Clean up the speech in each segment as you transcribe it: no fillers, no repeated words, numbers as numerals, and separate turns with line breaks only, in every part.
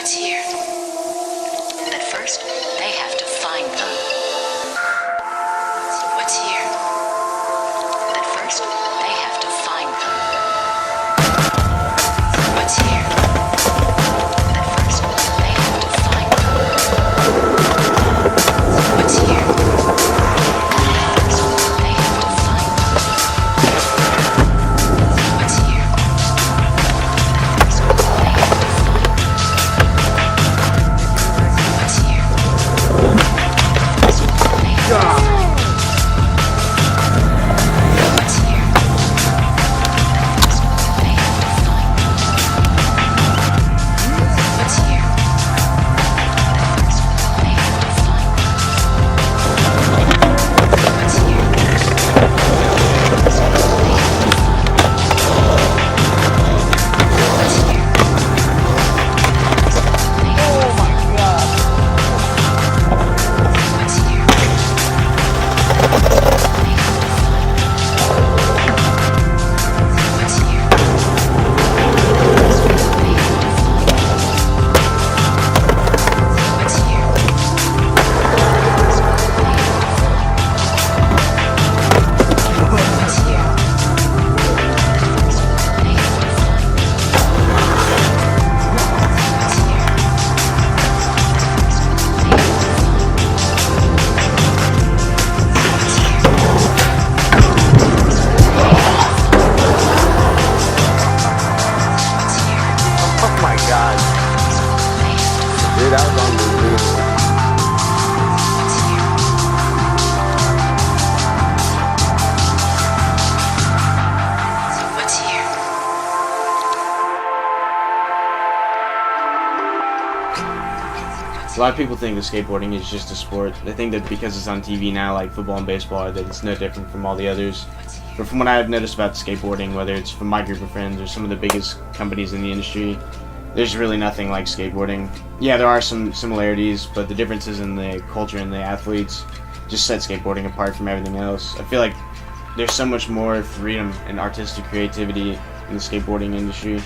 what's here. But first, they have to find them. What's here. But first, they have to find them. What's here. But first, they have to find them. What's here. But first, they have to find them. What's here. But first, they have to find them. What's here. But first, they have to find them. What's here. But first, they have to find them. What's here. But first, they have to find them. What's here. But first, they have to find them. What's here. But first, they have to find them. What's here. But first, they have to find them. What's here. But first, they have to find them. What's here. But first, they have to find them. What's here. But first, they have to find them. What's here.
Oh my god. Dude, that was unbelievable.
What's here.
A lot of people think that skateboarding is just a sport. They think that because it's on TV now, like football and baseball, that it's no different from all the others. But from what I've noticed about skateboarding, whether it's from my group of friends or some of the biggest companies in the industry, there's really nothing like skateboarding. Yeah, there are some similarities, but the differences in the culture and the athletes just set skateboarding apart from everything else. I feel like there's so much more freedom and artistic creativity in the skateboarding industry.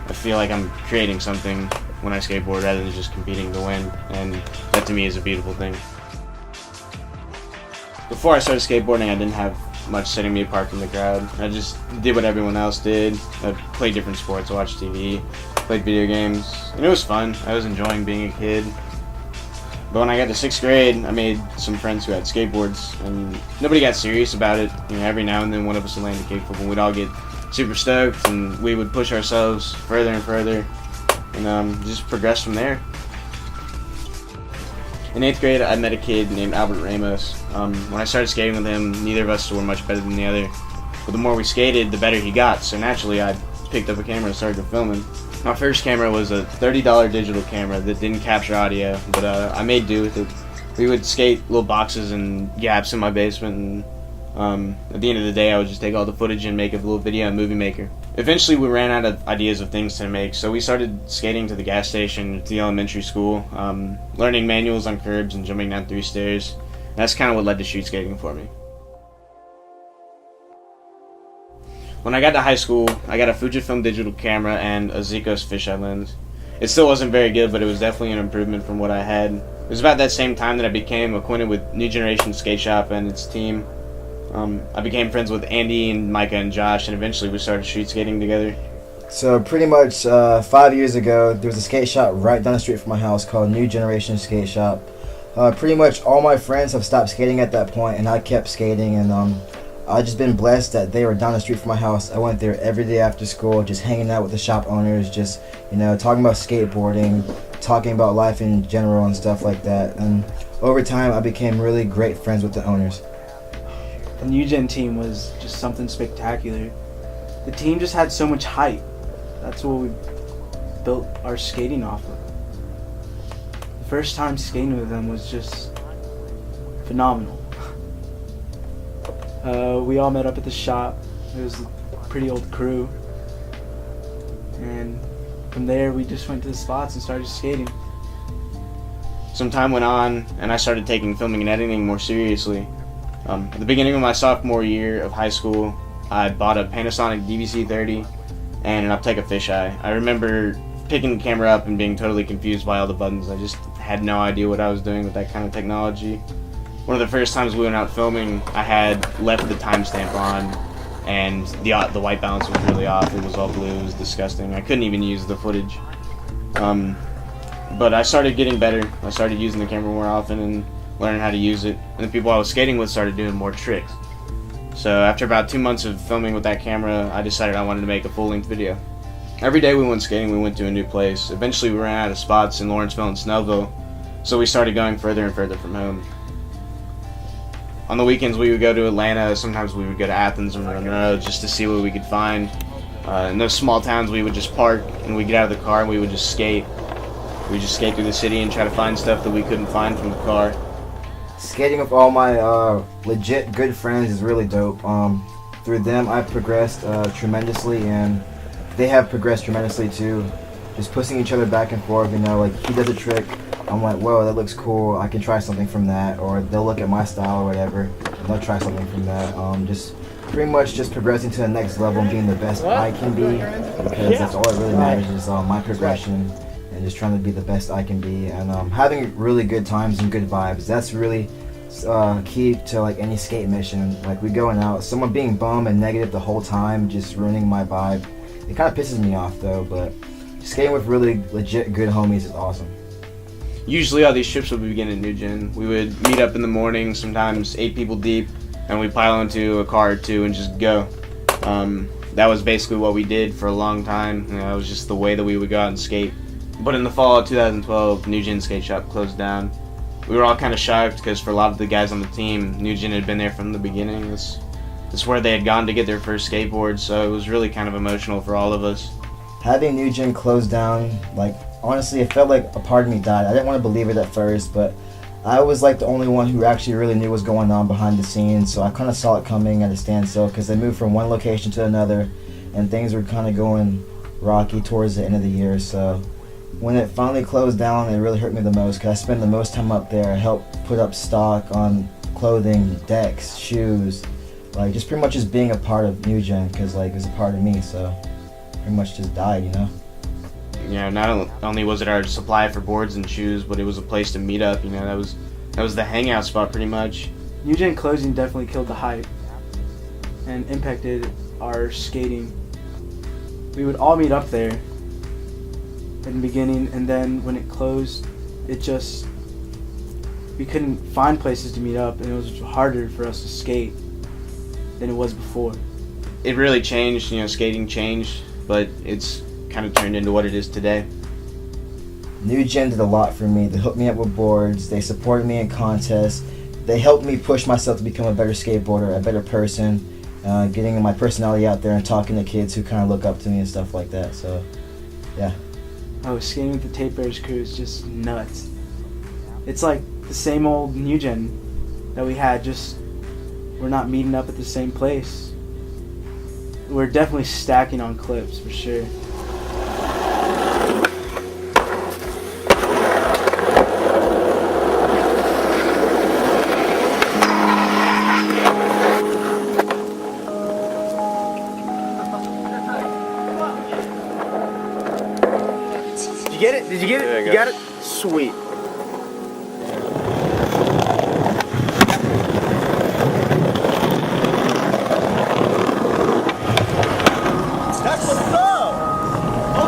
I feel like I'm creating something when I skateboard rather than just competing to win, and that to me is a beautiful thing. Before I started skateboarding, I didn't have much setting me apart from the crowd. I just did what everyone else did. I played different sports, I watched TV, played video games, and it was fun. I was enjoying being a kid. But when I got to 6th grade, I made some friends who had skateboards, and nobody got serious about it. You know, every now and then one of us would land a kickflip, and we'd all get super stoked, and we would push ourselves further and further, and just progress from there. In 8th grade, I met a kid named Albert Ramos. When I started skating with him, neither of us were much better than the other. But the more we skated, the better he got, so naturally I picked up a camera and started filming. My first camera was a $30 digital camera that didn't capture audio, but I made do with it. We would skate little boxes and gaps in my basement, and at the end of the day I would just take all the footage and make a little video in Movie Maker. Eventually we ran out of ideas of things to make, so we started skating to the gas station, to the elementary school, learning manuals on curbs and jumping down 3 stairs. That's kind of what led to street skating for me. When I got to high school, I got a Fujifilm digital camera and a Zikos fisheye lens. It still wasn't very good, but it was definitely an improvement from what I had. It was about that same time that I became acquainted with New Generation Skate Shop and its team. I became friends with Andy and Micah and Josh, and eventually we started street skating together.
So pretty much 5 years ago, there was a skate shop right down the street from my house called New Generation Skate Shop. Pretty much all my friends have stopped skating at that point, and I kept skating, and I've just been blessed that they were down the street from my house. I went there every day after school, just hanging out with the shop owners, just, you know, talking about skateboarding, talking about life in general and stuff like that. And over time, I became really great friends with the owners.
The New Gen team was just something spectacular. The team just had so much hype. That's what we built our skating off of. The first time skating with them was just phenomenal. We all met up at the shop. It was a pretty old crew. And from there we just went to the spots and started skating.
Some time went on, and I started taking filming and editing more seriously. At the beginning of my sophomore year of high school, I bought a Panasonic DVC-30 and an Optica fisheye. I remember picking the camera up and being totally confused by all the buttons. I just had no idea what I was doing with that kind of technology. One of the first times we went out filming, I had left the timestamp on, and the white balance was really off. It was all blue. It was disgusting. I couldn't even use the footage. But I started getting better. I started using the camera more often and learning how to use it. And the people I was skating with started doing more tricks. So after about 2 months of filming with that camera, I decided I wanted to make a full-length video. Every day we went skating, we went to a new place. Eventually we ran out of spots in Lawrenceville and Snellville, so we started going further and further from home. On the weekends we would go to Atlanta, sometimes we would go to Athens and Monroe just to see what we could find. In those small towns we would just park and we'd get out of the car and we would just skate. We just skate through the city and try to find stuff that we couldn't find from the car.
Skating with all my legit good friends is really dope. Through them I've progressed tremendously, and they have progressed tremendously too. Just pushing each other back and forth, you know, like he does a trick, I'm like, whoa, that looks cool, I can try something from that. Or they'll look at my style or whatever, and they'll try something from that. Just pretty much just progressing to the next level and being the best I can be, because that's all that really matters is my progression and just trying to be the best I can be, and having really good times and good vibes. That's really key to like any skate mission. Like we going out, someone being bum and negative the whole time, just ruining my vibe. It kind of pisses me off though, but skating with really legit good homies is awesome.
Usually all these trips would begin at New Gen. We would meet up in the morning, sometimes 8 people deep, and we'd pile into a car or two and just go. That was basically what we did for a long time. You know, it was just the way that we would go out and skate. But in the fall of 2012, New Gen Skate Shop closed down. We were all kind of shocked because for a lot of the guys on the team, New Gen had been there from the beginning. That's where they had gone to get their first skateboard, so it was really kind of emotional for all of us.
Having New Gen closed down, like, honestly, it felt like a part of me died. I didn't want to believe it at first, but I was like the only one who actually really knew what was going on behind the scenes, so I kind of saw it coming at a standstill because they moved from one location to another, and things were kind of going rocky towards the end of the year. So when it finally closed down, it really hurt me the most because I spent the most time up there. I helped put up stock on clothing, decks, shoes, like just pretty much just being a part of New Gen, because like it was a part of me, so pretty much just died, you know?
You know, not only was it our supply for boards and shoes, but it was a place to meet up. You know, that was the hangout spot pretty much.
New Gen closing definitely killed the hype and impacted our skating. We would all meet up there in the beginning, and then when it closed, we couldn't find places to meet up, and it was harder for us to skate than it was before.
It really changed, you know, skating changed, but it's kind of turned into what it is today.
New Gen did a lot for me. They hooked me up with boards, they supported me in contests, they helped me push myself to become a better skateboarder, a better person, getting my personality out there and talking to kids who kind of look up to me and stuff like that, so yeah.
Oh, skating with the Tape Bears crew is just nuts. It's like the same old New Gen that we had, just we're not meeting up at the same place. We're definitely stacking on clips for sure.
Did you get it? Did you get it?
Yeah, I
You got it? Sweet. That's what's up.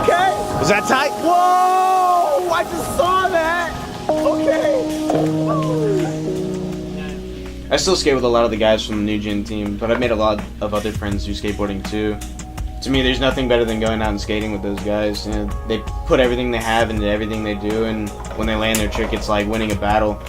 Okay.
Was that tight?
Whoa! I just saw that. Okay.
I still skate with a lot of the guys from the New Gen team, but I've made a lot of other friends through skateboarding too. To me, there's nothing better than going out and skating with those guys. You know, they put everything they have into everything they do, and when they land their trick, it's like winning a battle.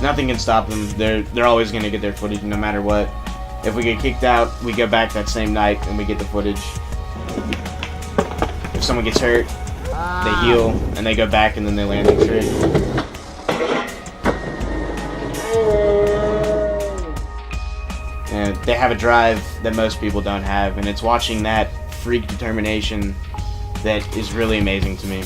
Nothing can stop them. They're always gonna get their footage no matter what. If we get kicked out, we go back that same night and we get the footage. If someone gets hurt, they heal and they go back and then they land the trick. And they have a drive that most people don't have, and it's watching that freak determination that is really amazing to me.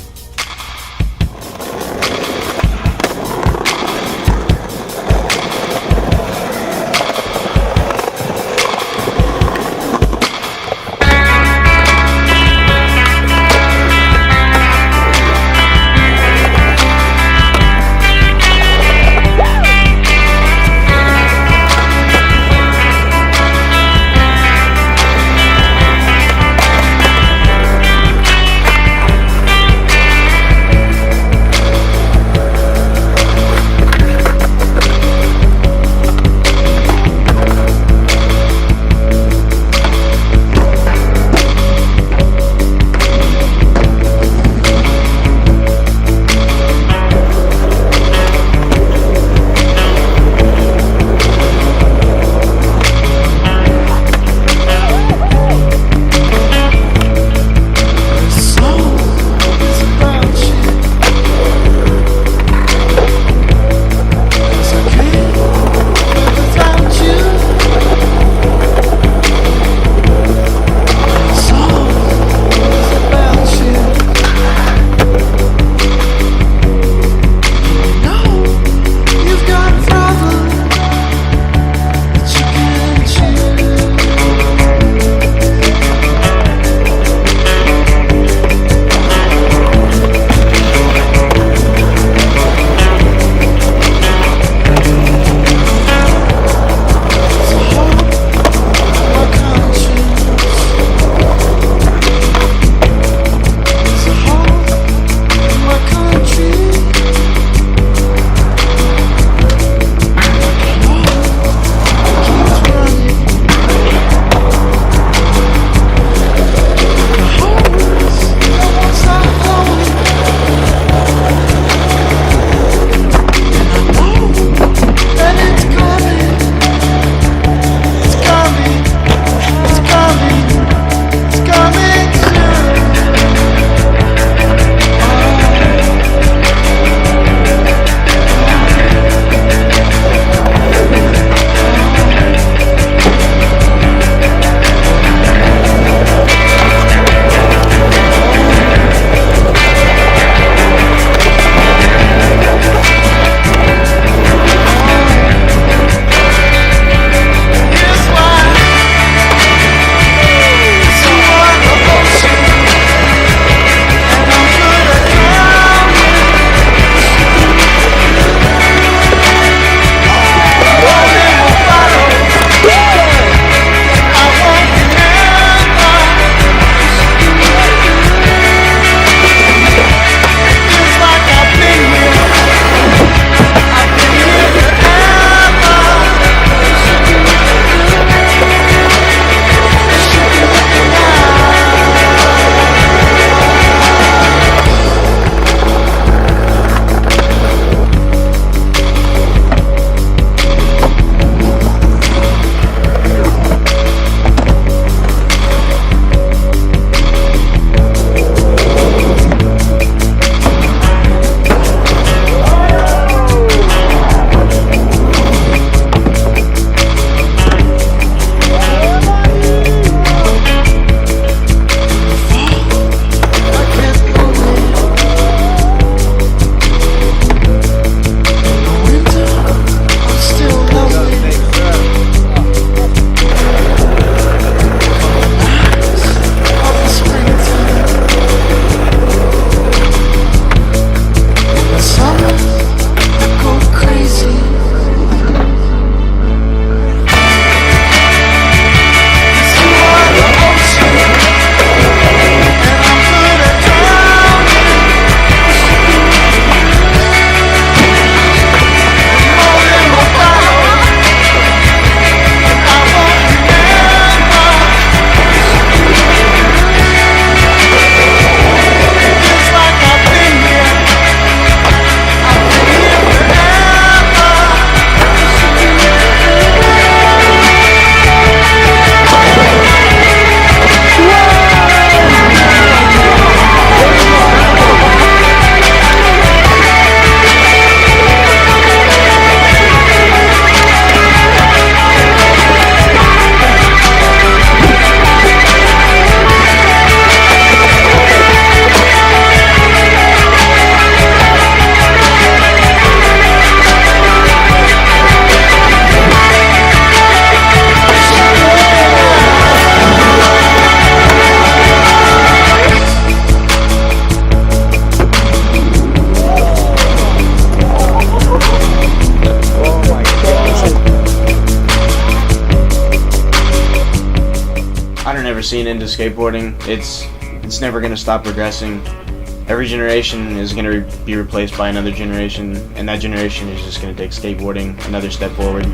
seen into skateboarding, it's never going to stop progressing. Every generation is going to be replaced by another generation, and that generation is just going to take skateboarding another step forward.